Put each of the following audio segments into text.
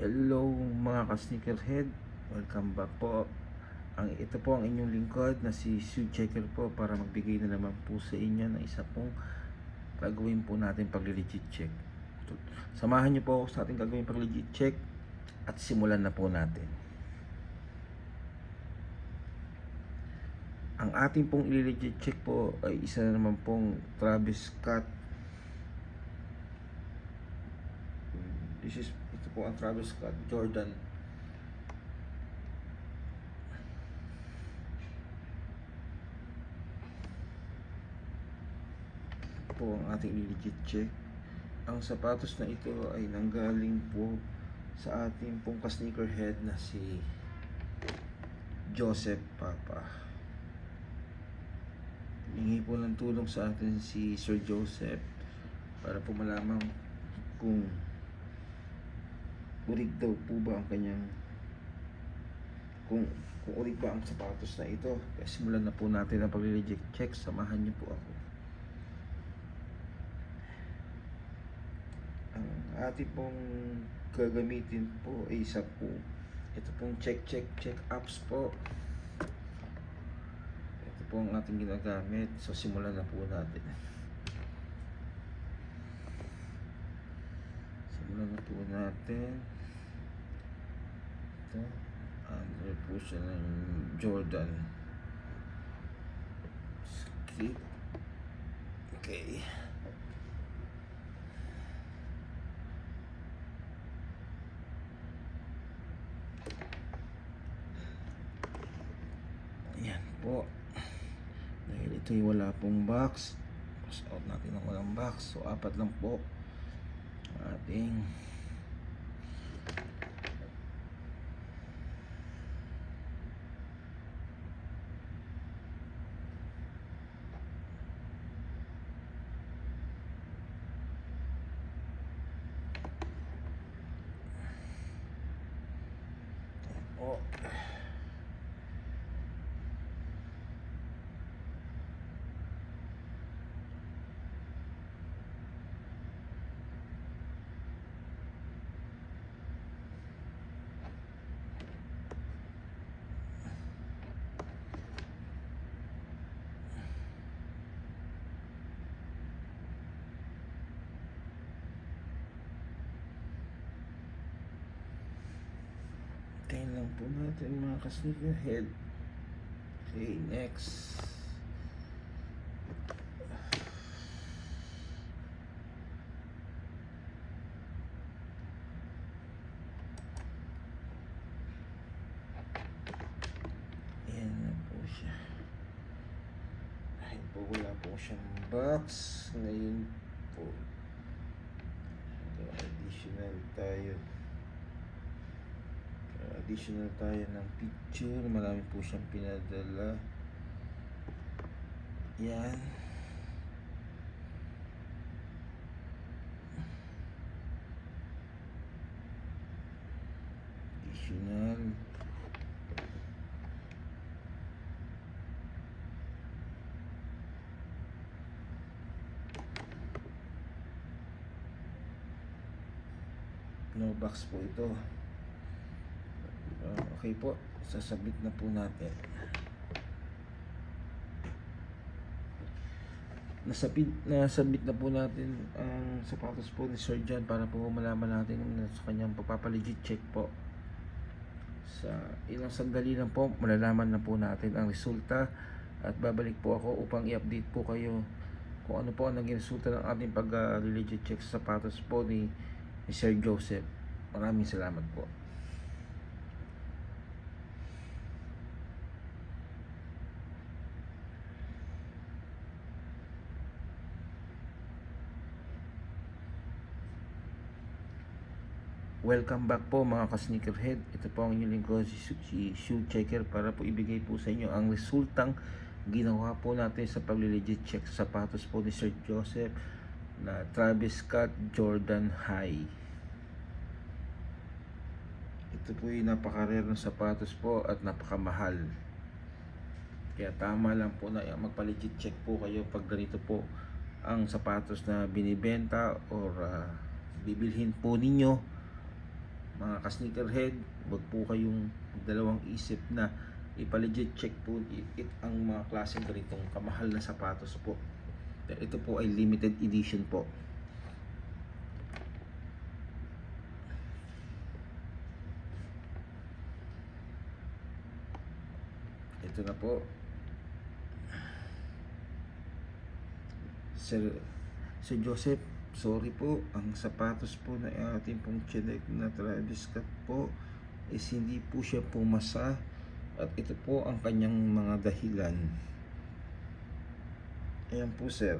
Hello mga ka-sneakerhead, welcome back po. Ito po ang inyong lingkod na si Shoe Checker po para magbigay na naman po sa inyo ng isa pong gagawin po natin pag-legit check. Samahan niyo po ako sa ating gagawin pag-legit check at simulan na po natin. Ang ating pong i-legit check po ay isa na naman pong Travis Scott. Ito po ang Travis Scott Jordan. Ito po ang ating legit check. Ang sapatos na ito ay nanggaling po sa ating pong ka-sneakerhead na si Joseph Papa. Hingi po ng tulong sa atin si Sir Joseph para po malaman kung urig daw po ba ang kanyang kung urig ba ang sapatos na ito. Kaya simulan na po natin ang pag-legit check. Samahan niyo po ako. Ang ating pong gagamitin po ay isa po ito pong check apps po. Ito po ang ating ginagamit. So simulan na po natin. Simulan na po natin. Ito, under po siya ng Jordan. Skip. Okay. Ayan po. Dahil ito'y wala pong box, cross out natin ang walang box. So apat lang po ating po. Hintayin lang po natin mga ka-sneakerhead. Okay, next. Ayan na po siya. Dahil po wala po siyang box. Ngayon po additional tayo ng picture. Marami po siyang pinadala. Yan. Additional. No box po ito. Okay po, sasabit na po natin. Nasabit na po natin ang sapatos po ni Sir John para po malaman natin sa kanyang pagpapalegit check po. Sa ilang sandali lang po, malalaman na po natin ang resulta at babalik po ako upang i-update po kayo kung ano po ang naging resulta ng ating pag-legit check sa sapatos po ni Sir Joseph. Maraming salamat po. Welcome back po mga ka-sneakerhead. Ito po ang inyong lingkod si Shoe Checker para po ibigay po sa inyo ang resultang ginawa po natin sa pag-legit check sa sapatos po ni Sir Joseph na Travis Scott Jordan High. Ito po yung napaka-rare ng sapatos po at napakamahal. Kaya tama lang po na magpa-legit check po kayo pag ganito po ang sapatos na binibenta or bibilhin po ninyo. mga ka-sneakerhead, wag po kayong dalawang isip na ipa-legit check po ang mga klaseng ganitong kamahal na sapatos po. Ito po ay limited edition po. Ito na po. Sir Joseph, sorry po, ang sapatos po na ating pong chinek na Travis Scott po is hindi po siya pumasa at ito po ang kanyang mga dahilan. Ayan po sir,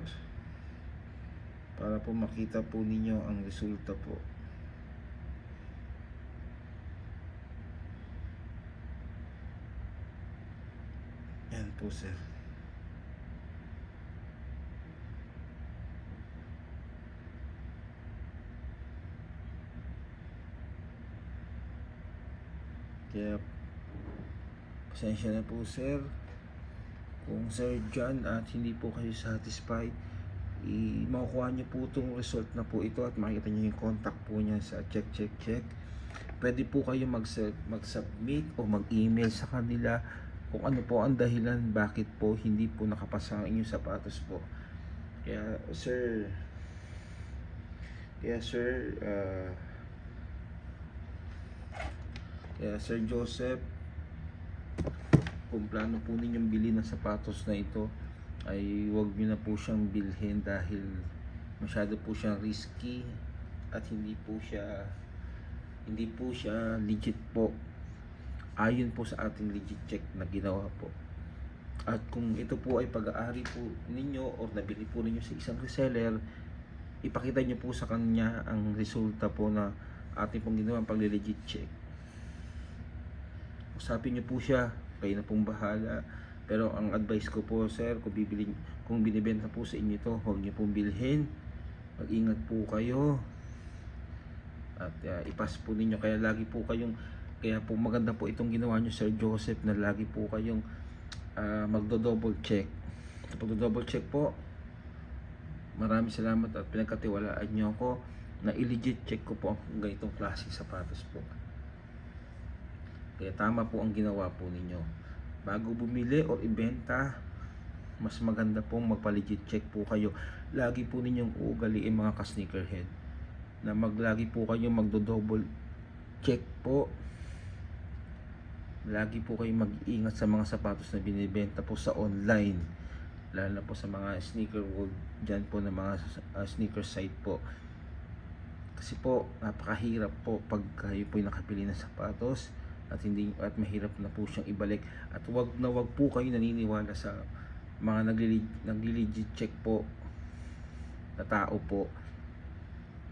para po makita po ninyo ang resulta po. Ayan po sir. Kaya pasensya na po sir kung Sir John at hindi po kayo satisfied. Makukuha nyo po itong result na po ito at makikita nyo yung contact po niya sa check. Pwede po kayo mag-submit o mag-email sa kanila kung ano po ang dahilan bakit po hindi po nakapasa ang inyong sapatos po. Kaya Sir Joseph, kung plano po ninyong bilhin ng sapatos na ito, ay huwag nyo na po siyang bilhin dahil masyado po siyang risky at hindi po siya legit po ayon po sa ating legit check na ginawa po. At kung ito po ay pag-aari po ninyo o nabili po ninyo sa isang reseller, ipakita nyo po sa kanya ang resulta po na ating pong ginawa ang pag-legit check. Usapin nyo po siya, kayo na pong bahala. Pero ang advice ko po sir, kung binibenta po sa inyo ito, huwag nyo pong bilhin. Mag-ingat po kayo at ipas po ninyo. Kaya po maganda po itong ginawa nyo Sir Joseph, na lagi po kayong magdo-double check. Sa pagdo-double check po, maraming salamat at pinagkatiwalaan nyo ako na i-legit check ko po ang ganitong klaseng sapatos po. Kaya tama po ang ginawa po ninyo. Bago bumili o ibenta, mas maganda pong magpa-legit check po kayo. Lagi po ninyong uugaliin mga ka-sneakerhead na lagi po kayong magdo-double check po. Lagi po kayong mag-iingat sa mga sapatos na binibenta po sa online, lalo na po sa mga sneaker world dyan po na mga sneaker site po. Kasi po napakahirap po pag kayo po yung nakapili ng sapatos at mahirap na po siyang ibalik. At wag po kayo naniniwala sa mga nagli-legit check po na tao po.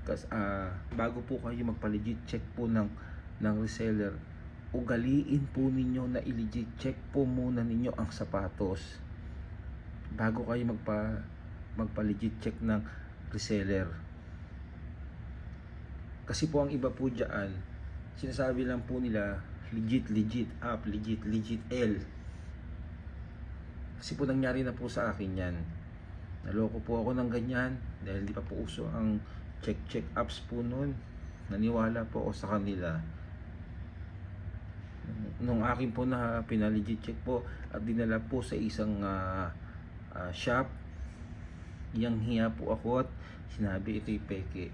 Kasi bago po kayo magpa-legit check po ng reseller, ugaliin po ninyo na i-legit check po muna ninyo ang sapatos bago kayo magpa-legit check ng reseller. Kasi po ang iba po diyan, sinasabi lang po nila legit up, legit L. Kasi po nangyari na po sa akin yan. Naloko po ako ng ganyan dahil di pa po uso ang check ups po noon. Naniwala po ako sa kanila. Nung akin po na pinalegit check po at dinala po sa isang shop, yang hiya po ako at sinabi ito'y peke.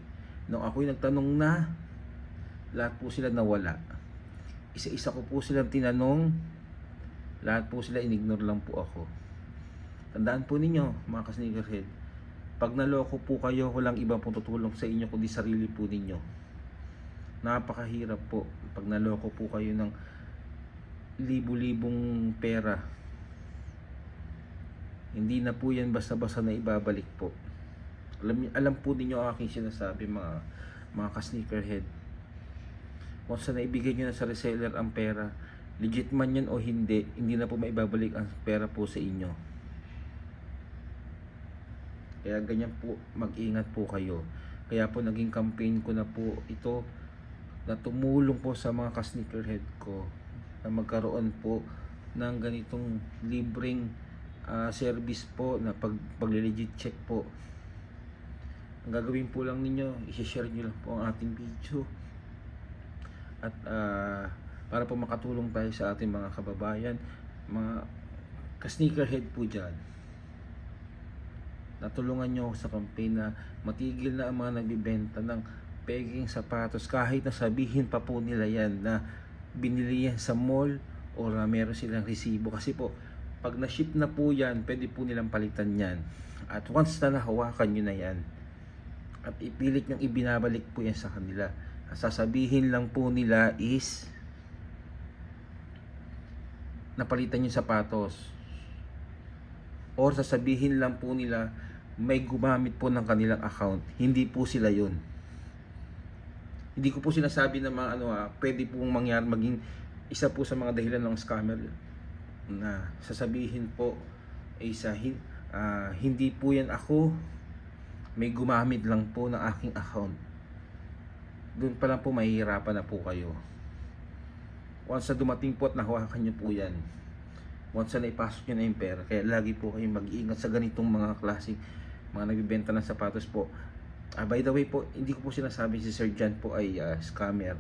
Nung ako'y nagtanong na, lahat po sila nawala. Isa-isa ko po silang tinanong, lahat po sila inignore lang po ako. Tandaan po ninyo mga ka-sneakerhead, pag naloko po kayo, walang ibang pong tutulong sa inyo kundi sarili po ninyo. Napakahirap po pag naloko po kayo ng libu-libong pera. Hindi na po yan basta-basta na ibabalik po. Alam po ninyo ang aking sinasabi mga ka-sneakerhead. Kung sa naibigay nyo na sa reseller ang pera, legit man yan o hindi na po maibabalik ang pera po sa inyo. Kaya ganyan po, mag-ingat po kayo. Kaya po naging campaign ko na po ito na tumulong po sa mga ka-sneakerhead ko na magkaroon po ng ganitong libreng service po na pag-legit check po. Ang gagawin po lang ninyo, i-share nyo lang po ang ating video at para po makatulong tayo sa ating mga kababayan, mga ka-sneakerhead po dyan. Natulungan nyo sa campaign na matigil na ang mga nagbibenta ng pegging sapatos, kahit na sabihin pa po nila yan na binili yan sa mall o meron silang resibo. Kasi po, pag na-ship na po yan, pwede po nilang palitan yan. At once na nahawakan nyo na yan, at ipilit nyong ibinabalik po yan sa kanila, sasabihin lang po nila is napalitan yung sapatos, or sasabihin lang po nila may gumamit po ng kanilang account. Hindi po sila yun. Hindi ko po sinasabi na mga pwede pong mangyari, maging isa po sa mga dahilan ng scammer na sasabihin po ay hindi po yan ako, may gumamit lang po ng aking account. Doon pa lang po mahihirapan na po kayo. Once na dumating po at nahawakan nyo po yan, once na ipasok nyo na yung pera, kaya lagi po kayong mag-iingat sa ganitong mga klaseng mga nagbibenta ng sapatos po. By the way po, hindi ko po sinasabi si Sir John po ay scammer.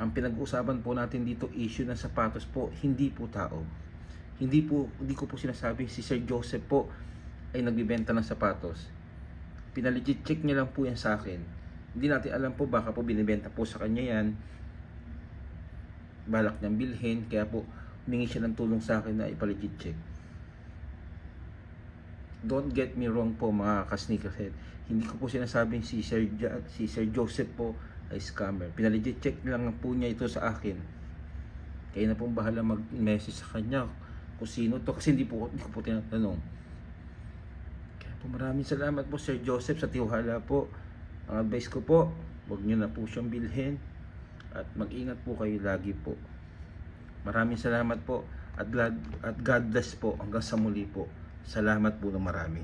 Ang pinag-uusapan po natin dito, issue ng sapatos po, hindi po tao. Hindi ko po sinasabi si Sir Joseph po ay nagbibenta ng sapatos. Pinalegit check niya lang po yan sa akin. Hindi natin alam po, baka po binibenta po sa kanya yan, balak niyang bilhin, kaya po humingi siya ng tulong sa akin na ipalegit check. Don't get me wrong po mga ka-sneakerhead, hindi ko po sinasabing si Sir Joseph po ay scammer. Pinalegit check lang po niya ito sa akin. Kaya na pong bahala mag-message sa kanya kung sino to, kasi hindi ko po tinatanong. Kaya po maraming salamat po Sir Joseph sa tiwala po. Ang advice ko po, huwag nyo na po siyang bilhin at mag-ingat po kayo lagi po. Maraming salamat po at God bless po. Hanggang sa muli po. Salamat po ng marami.